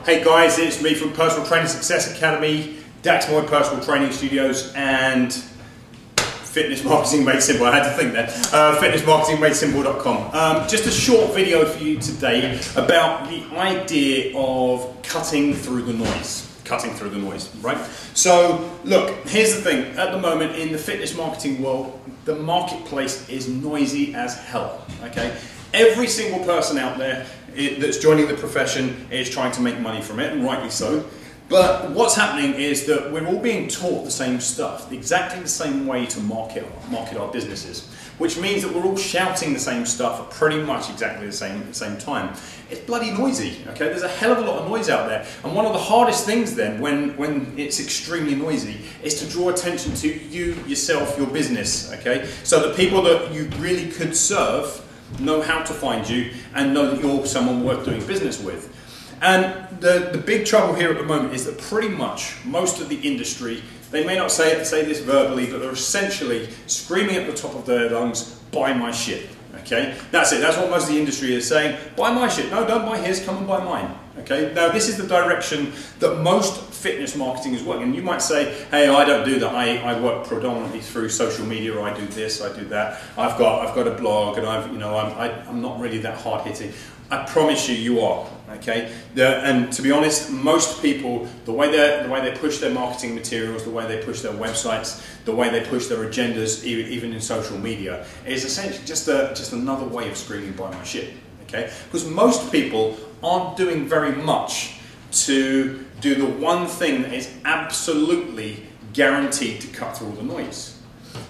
Hey guys, it's me from Personal Training Success Academy, Dax Moy Personal Training Studios, and Fitness Marketing Made Simple. I had to think that. FitnessMarketingMadeSimple.com. Just a short video for you today about the idea of cutting through the noise. Cutting through the noise, right? So, look, here's the thing. At the moment, in the fitness marketing world, the marketplace is noisy as hell, okay? Every single person out there that's joining the profession is trying to make money from it, and rightly so. But what's happening is that we're all being taught the same stuff, exactly the same way to market our businesses, which means that we're all shouting the same stuff at pretty much exactly the same time. It's bloody noisy, okay? There's a hell of a lot of noise out there, and one of the hardest things then, when it's extremely noisy, is to draw attention to you, yourself, your business, okay? So the people that you really could serve know how to find you and know that you're someone worth doing business with. And the big trouble here at the moment is that pretty much most of the industry, they may not say this verbally, but they're essentially screaming at the top of their lungs, buy my shit, okay? That's it, that's what most of the industry is saying, buy my shit, no, don't buy his, come and buy mine, okay? Now this is the direction that most fitness marketing is working, and you might say, hey, I don't do that, I work predominantly through social media, or I do this, I do that, I've got a blog, and I'm not really that hard hitting. I promise you, you are, okay? And to be honest, most people, the way they push their marketing materials, the way they push their websites, the way they push their agendas, even in social media, is essentially just another way of screaming buy my shit, okay? Because most people aren't doing very much to do the one thing that is absolutely guaranteed to cut through all the noise.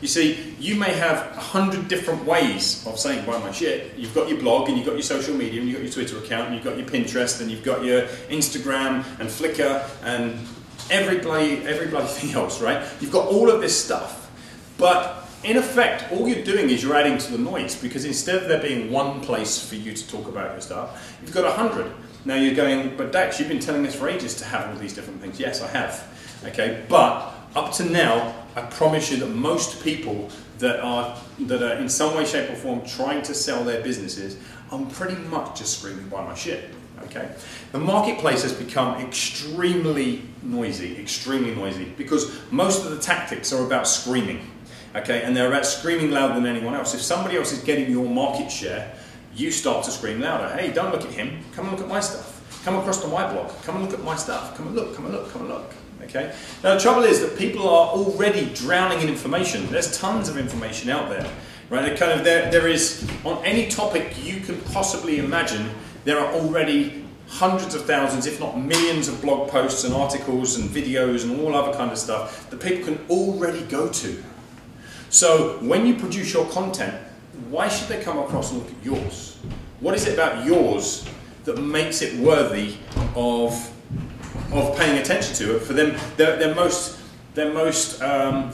You see, you may have 100 different ways of saying buy my shit. You've got your blog, and you've got your social media, and you've got your Twitter account, and you've got your Pinterest, and you've got your Instagram, and Flickr, and every bloody thing else, right? You've got all of this stuff. But in effect, all you're doing is you're adding to the noise, because instead of there being one place for you to talk about your stuff, you've got 100. Now you're going, but Dax, you've been telling us for ages to have all these different things. Yes, I have. Okay, but up to now, I promise you that most people that are in some way, shape or form trying to sell their businesses are pretty much just screaming buy my shit, okay? The marketplace has become extremely noisy, because most of the tactics are about screaming, okay? And they're about screaming louder than anyone else. If somebody else is getting your market share, you start to scream louder. Hey, don't look at him, come and look at my stuff. Come across to my blog, come and look at my stuff. Come and look, come and look, come and look. Okay? Now the trouble is that people are already drowning in information. There's tons of information out there, right? There is, on any topic you can possibly imagine, there are already hundreds of thousands, if not millions of blog posts and articles and videos and all other kind of stuff that people can already go to. So when you produce your content, why should they come across and look at yours? What is it about yours that makes it worthy of paying attention to it? For them, their most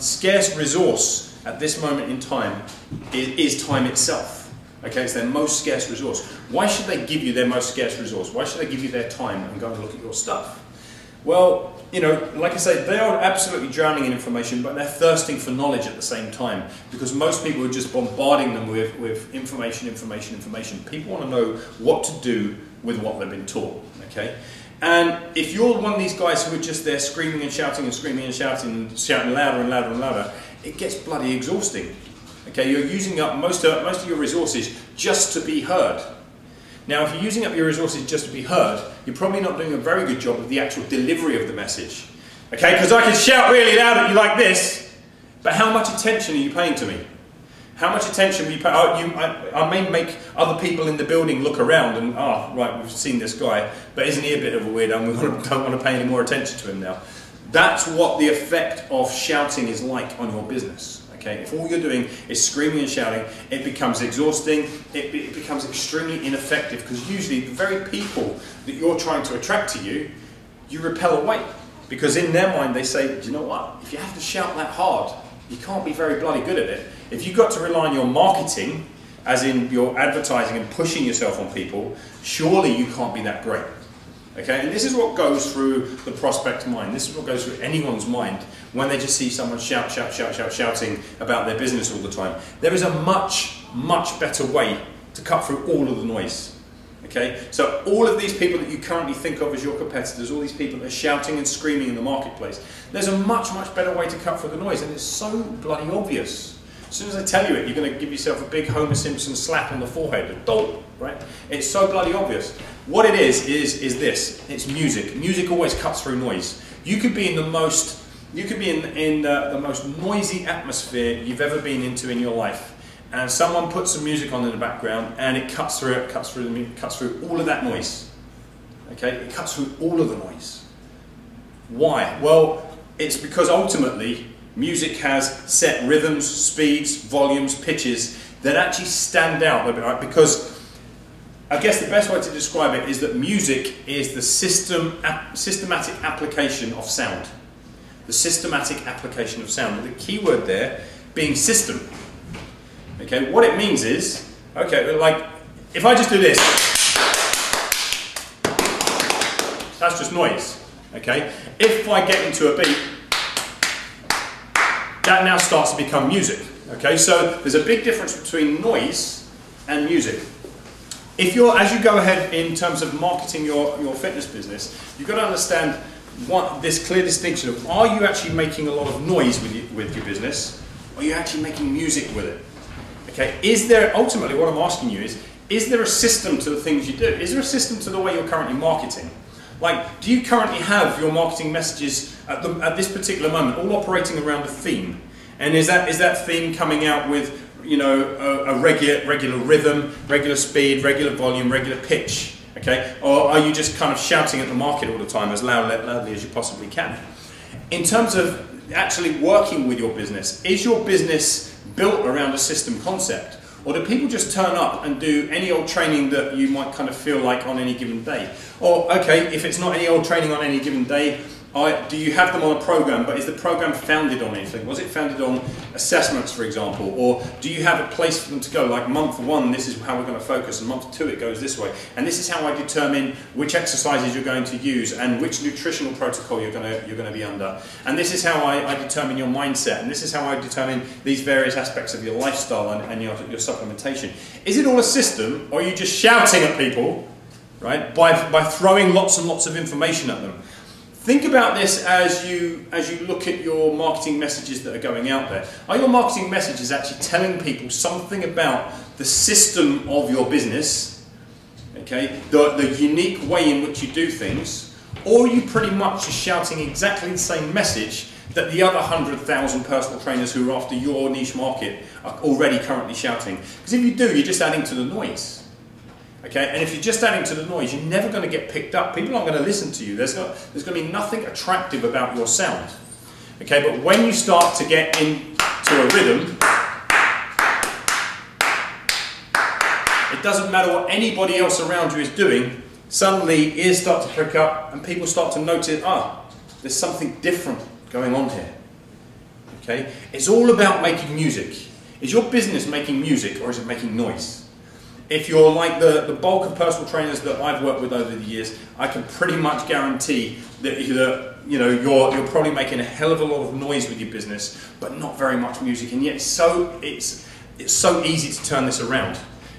scarce resource at this moment in time is time itself. Okay, it's their most scarce resource. Why should they give you their most scarce resource? Why should they give you their time and go and look at your stuff? Well, you know, like I say, they are absolutely drowning in information, but they're thirsting for knowledge at the same time, because most people are just bombarding them with information. People want to know what to do with what they've been taught, okay? And if you're one of these guys who are just there screaming and shouting and screaming and shouting louder and louder and louder, it gets bloody exhausting. Okay, you're using up most of your resources just to be heard. Now, if you're using up your resources just to be heard, you're probably not doing a very good job of the actual delivery of the message. Okay, because I can shout really loud at you like this, but how much attention are you paying to me? How much attention will you pay? I may make other people in the building look around and, right, we've seen this guy, but isn't he a bit of a weirdo, and we don't want to pay any more attention to him now. That's what the effect of shouting is like on your business. Okay? If all you're doing is screaming and shouting, it becomes exhausting, it becomes extremely ineffective, because usually the very people that you're trying to attract to you, you repel away. Because in their mind they say, do you know what, if you have to shout that hard, you can't be very bloody good at it. If you've got to rely on your marketing, as in your advertising and pushing yourself on people, surely you can't be that great. Okay, and this is what goes through the prospect mind. This is what goes through anyone's mind when they just see someone shouting about their business all the time. There is a much better way to cut through all of the noise. Okay, so all of these people that you currently think of as your competitors, all these people that are shouting and screaming in the marketplace, there's a much, much better way to cut through the noise, and it's so bloody obvious. As soon as I tell you it, you're going to give yourself a big Homer Simpson slap on the forehead. Don't, right? It's so bloody obvious. What it is this. It's music. Music always cuts through noise. You could be in the most, the most noisy atmosphere you've ever been into in your life, and someone puts some music on in the background, and it cuts through all of that noise. Okay, it cuts through all of the noise. Why? Well, it's because ultimately music has set rhythms, speeds, volumes, pitches that actually stand out a bit, right? Because I guess the best way to describe it is that music is the systematic application of sound. The systematic application of sound. The key word there being system. Okay, what it means is, okay, like, if I just do this, that's just noise, okay? If I get into a beat, that now starts to become music, okay? So there's a big difference between noise and music. If you're, as you go ahead in terms of marketing your fitness business, you've got to understand this clear distinction of, are you actually making a lot of noise with your business, or are you actually making music with it? Okay, is there, ultimately what I'm asking you is there a system to the things you do? Is there a system to the way you're currently marketing? Like, do you currently have your marketing messages at this particular moment all operating around a theme? And is that theme coming out with, you know, a regular rhythm, regular speed, regular volume, regular pitch? Okay, or are you just kind of shouting at the market all the time as loudly as you possibly can? In terms of actually working with your business, is your business built around a system concept? Or do people just turn up and do any old training that you might kind of feel like on any given day? Or, okay, if it's not any old training on any given day, do you have them on a program, but is the program founded on anything? Was it founded on assessments, for example? Or do you have a place for them to go, like month one, this is how we're going to focus, and month two, it goes this way. And this is how I determine which exercises you're going to use and which nutritional protocol you're going to be under. And this is how I determine your mindset, and this is how I determine these various aspects of your lifestyle and your supplementation. Is it all a system, or are you just shouting at people, right, by throwing lots and lots of information at them? Think about this as you look at your marketing messages that are going out there. Are your marketing messages actually telling people something about the system of your business, okay, the unique way in which you do things, or are you pretty much just shouting exactly the same message that the other 100,000 personal trainers who are after your niche market are already currently shouting? Because if you do, you're just adding to the noise. Okay, and if you're just adding to the noise, you're never going to get picked up. People aren't going to listen to you. There's going to be nothing attractive about your sound. Okay, but when you start to get into a rhythm, it doesn't matter what anybody else around you is doing, suddenly ears start to prick up and people start to notice, there's something different going on here. Okay, it's all about making music. Is your business making music, or is it making noise? If you're like the bulk of personal trainers that I've worked with over the years, I can pretty much guarantee that you're probably making a hell of a lot of noise with your business, but not very much music. And yet, it's so easy to turn this around.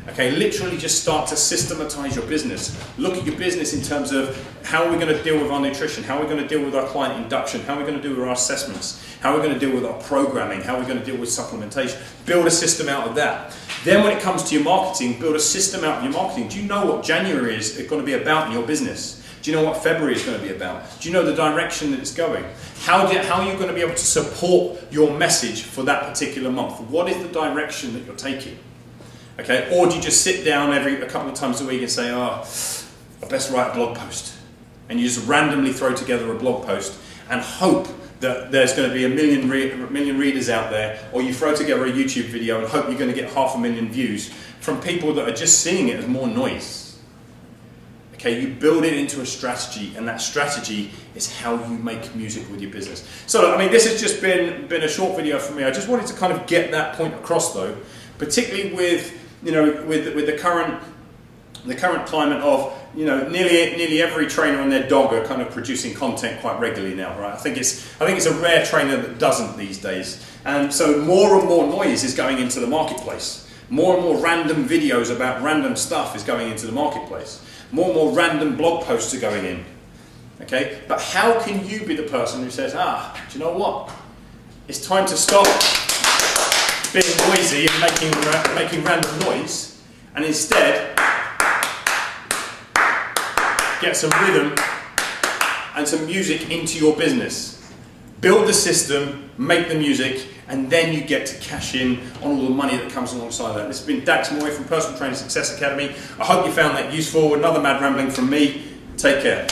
Okay, literally just start to systematize your business. Look at your business in terms of how are we going to deal with our nutrition, how are we going to deal with our client induction, how are we going to deal with our assessments, how are we going to deal with our programming, how are we going to deal with supplementation. Build a system out of that. Then when it comes to your marketing, build a system out of your marketing. Do you know what January is going to be about in your business? Do you know what February is going to be about? Do you know the direction that it's going? How are you going to be able to support your message for that particular month? What is the direction that you're taking? Okay, or do you just sit down a couple of times a week and say, I best write a blog post, and you just randomly throw together a blog post and hope that there's going to be a million readers out there, or you throw together a YouTube video and hope you're going to get 500,000 views from people that are just seeing it as more noise. Okay, you build it into a strategy, and that strategy is how you make music with your business. So, I mean, this has just been a short video for me. I just wanted to kind of get that point across, though, particularly with the current climate of nearly every trainer and their dog are kind of producing content quite regularly now, right? I think it's a rare trainer that doesn't these days, and so more and more noise is going into the marketplace. More and more random videos about random stuff is going into the marketplace. More and more random blog posts are going in. Okay? But how can you be the person who says, do you know what? It's time to stop being noisy and making random noise, and instead get some rhythm and some music into your business. Build the system, make the music, and then you get to cash in on all the money that comes alongside that. This has been Dax Moy from Personal Training Success Academy. I hope you found that useful. Another mad rambling from me. Take care.